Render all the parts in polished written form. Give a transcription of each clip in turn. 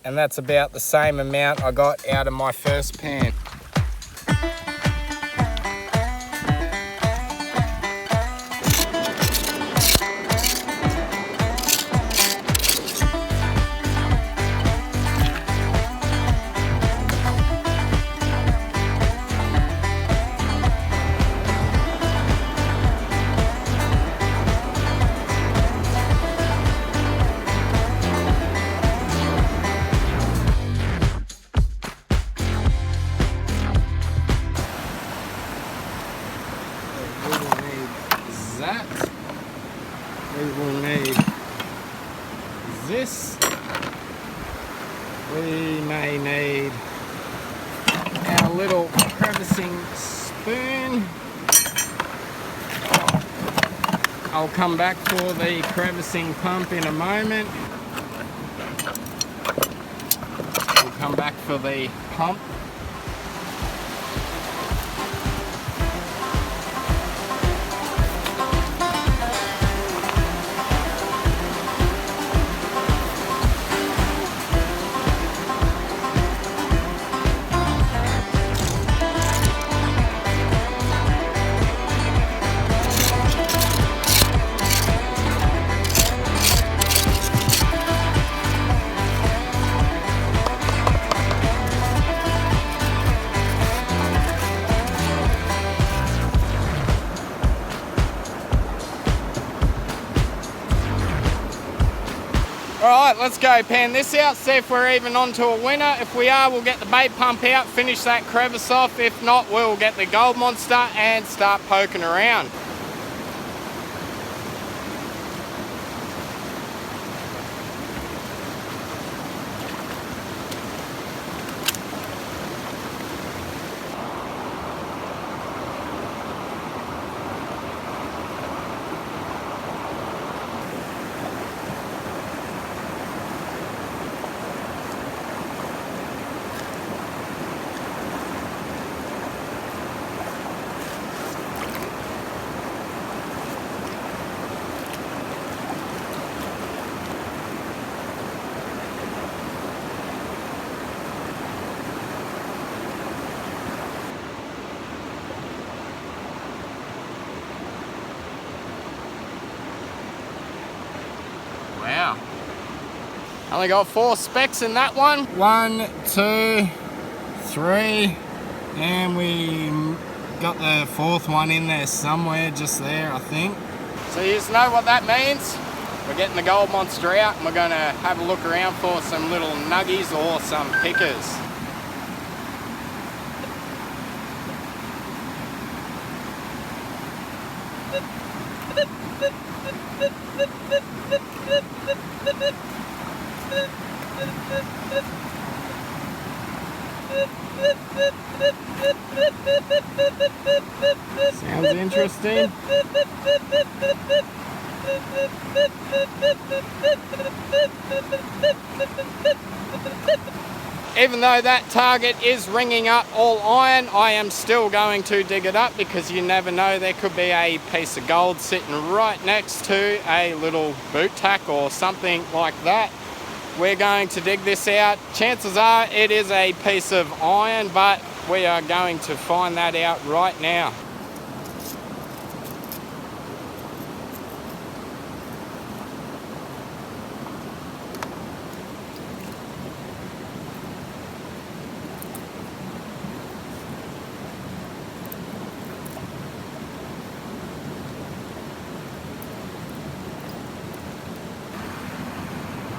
and that's about the same amount I got out of my first pan. That we will need this. We may need our little crevicing spoon. I'll come back for the crevicing pump in a moment. We'll come back for the pump. Alright, let's go pan this out, see if we're even onto a winner. If we are, we'll get the bait pump out, finish that crevice off. If not, we'll get the gold monster and start poking around. Wow. Only got 4 specks in that one. 1, 2, 3, and we got the 4th one in there somewhere, just there, I think. So you just know what that means. We're getting the gold monster out and we're gonna have a look around for some little nuggies or some pickers. Sounds interesting. Even though that target is ringing up all iron, I am still going to dig it up because you never know, there could be a piece of gold sitting right next to a little boot tack or something like that. We're going to dig this out. Chances are it is a piece of iron, but we are going to find that out right now.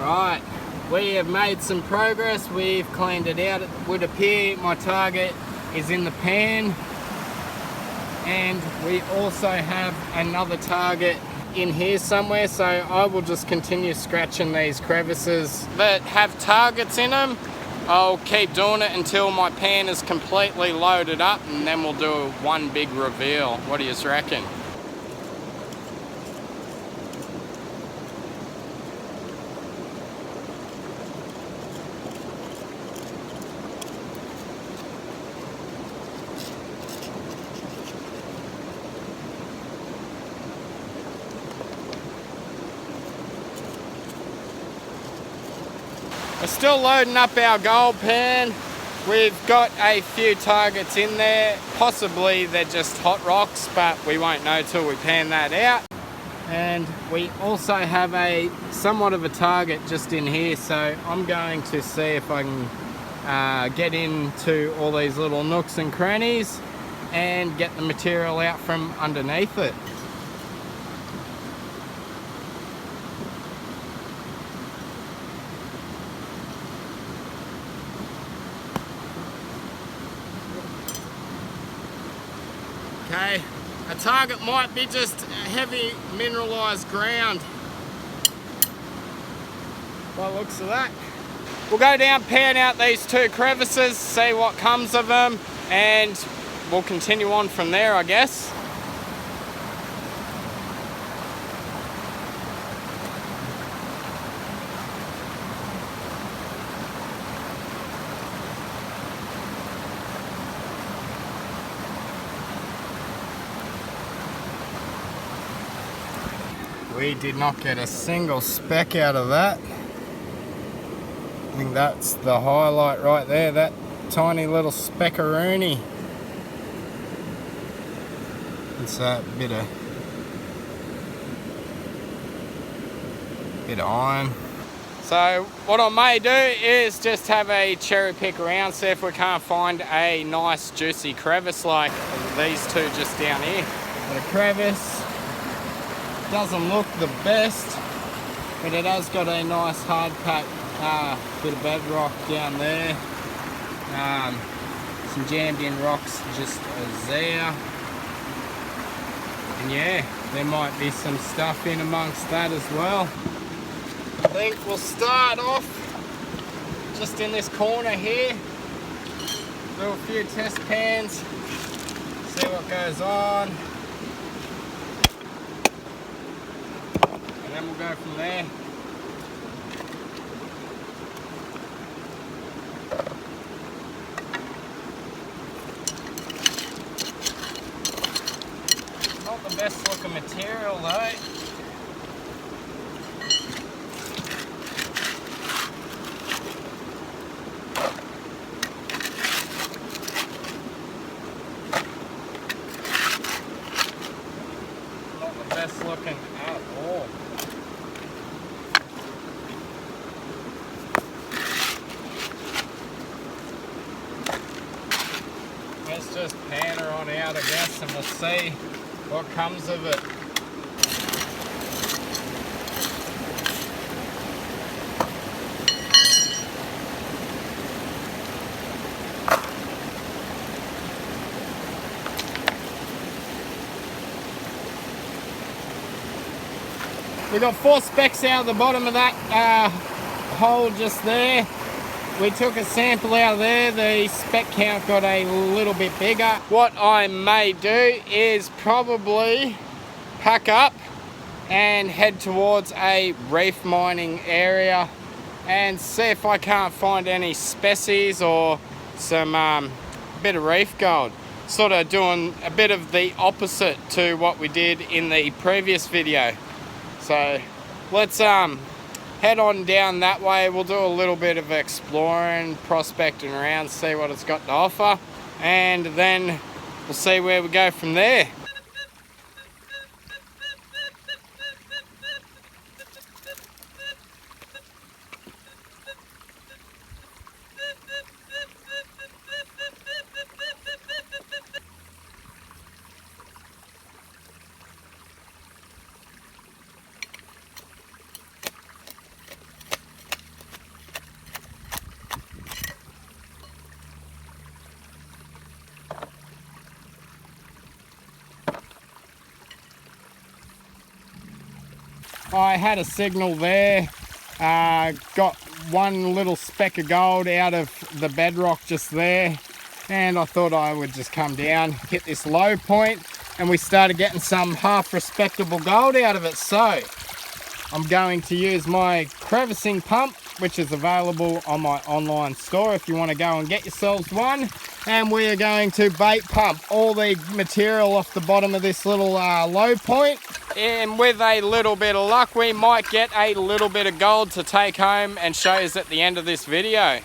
Right, we have made some progress. We've cleaned it out. It would appear my target is in the pan, and we also have another target in here somewhere, so I will just continue scratching these crevices that have targets in them. I'll keep doing it until my pan is completely loaded up, and then we'll do one big reveal. What do you reckon? still loading up our gold pan. We've got a few targets in there. Possibly they're just hot rocks, but we won't know till we pan that out. And we also have a somewhat of a target just in here, so I'm going to see if I can get into all these little nooks and crannies and get the material out from underneath it. Okay, a target might be just heavy mineralised ground by the looks of that. We'll go down, pan out these two crevices, see what comes of them, and we'll continue on from there, I guess. We did not get a single speck out of that. I think that's the highlight right there, that tiny little speckaroony. It's that bit of iron. So what I may do is just have a cherry pick around, see if we can't find a nice juicy crevice like these two just down here. But a crevice doesn't look the best, but it has got a nice hard cut bit of bedrock down there. Some jammed in rocks just there. And yeah, there might be some stuff in amongst that as well. I think we'll start off just in this corner here. Do a few test pans, see what goes on. And then we'll go from there. Not the best looking material though. Not the best looking at all. Let's just pan her on out, I guess, and we'll see what comes of it. We got 4 specks out of the bottom of that hole just there. We took a sample out of there, the speck count got a little bit bigger. What I may do is probably pack up and head towards a reef mining area and see if I can't find any species or some bit of reef gold. Sort of doing a bit of the opposite to what we did in the previous video. So let's head on down that way. We'll do a little bit of exploring, prospecting around, see what it's got to offer, and then we'll see where we go from there. I had a signal there, got one little speck of gold out of the bedrock just there, and I thought I would just come down, hit this low point, and we started getting some half respectable gold out of it. So I'm going to use my crevicing pump which is available on my online store if you want to go and get yourselves one. And we are going to bait pump all the material off the bottom of this little low point. And with a little bit of luck, we might get a little bit of gold to take home and show you at the end of this video.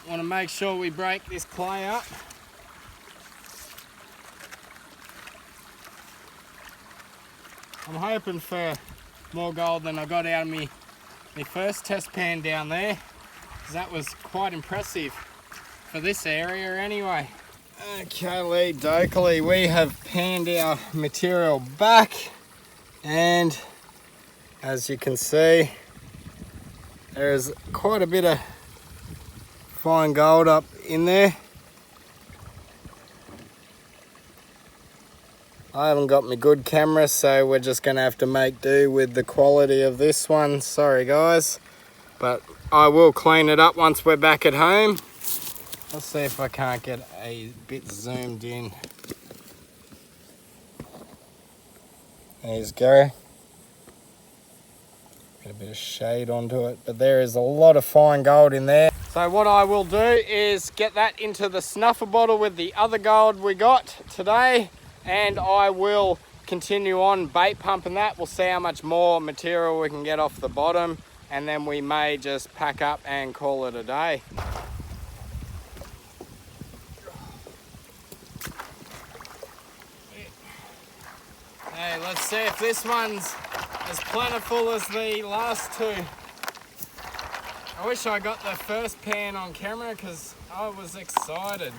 Want to make sure we break this clay up. I'm hoping for more gold than I got out of my first test pan down there, because that was quite impressive for this area anyway. Okay, dokily, we have panned our material back, and as you can see, there's quite a bit of fine gold up in there. I haven't got my good camera, so we're just going to have to make do with the quality of this one. Sorry guys, but I will clean it up once we're back at home. Let's see if I can't get a bit zoomed in. There's go. Get a bit of shade onto it, but there is a lot of fine gold in there. So what I will do is get that into the snuffer bottle with the other gold we got today, and I will continue on bait pumping that. We'll see how much more material we can get off the bottom, and then we may just pack up and call it a day. Hey, let's see if this one's as plentiful as the last two. I wish I got the first pan on camera because I was excited.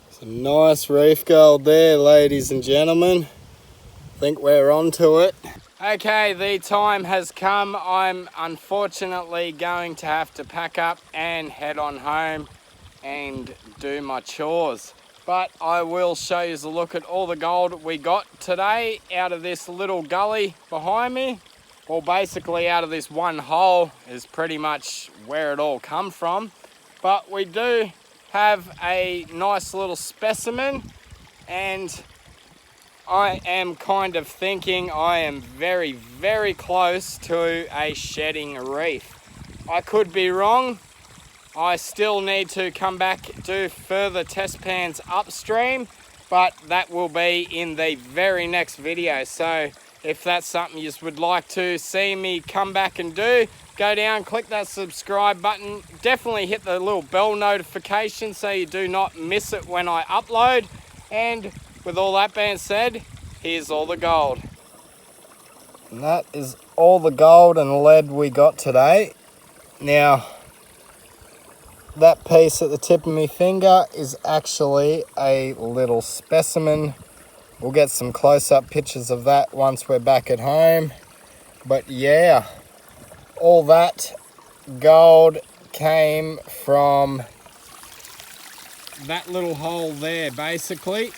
Some nice reef gold there, ladies and gentlemen. I think we're on to it. Okay, the time has come. I'm unfortunately going to have to pack up and head on home and do my chores. But I will show you a look at all the gold we got today out of this little gully behind me. Well, basically out of this one hole is pretty much where it all come from. But we do have a nice little specimen, and I am kind of thinking I am very, very close to a shedding reef. I could be wrong. I still need to come back, do further test pans upstream, but that will be in the very next video. So if that's something you would like to see me come back and do, go down, click that subscribe button. Definitely hit the little bell notification so you do not miss it when I upload. And with all that being said, here's all the gold. And that is all the gold and lead we got today. Now, that piece at the tip of my finger is actually a little specimen. We'll get some close-up pictures of that once we're back at home. But yeah, all that gold came from that little hole there, basically.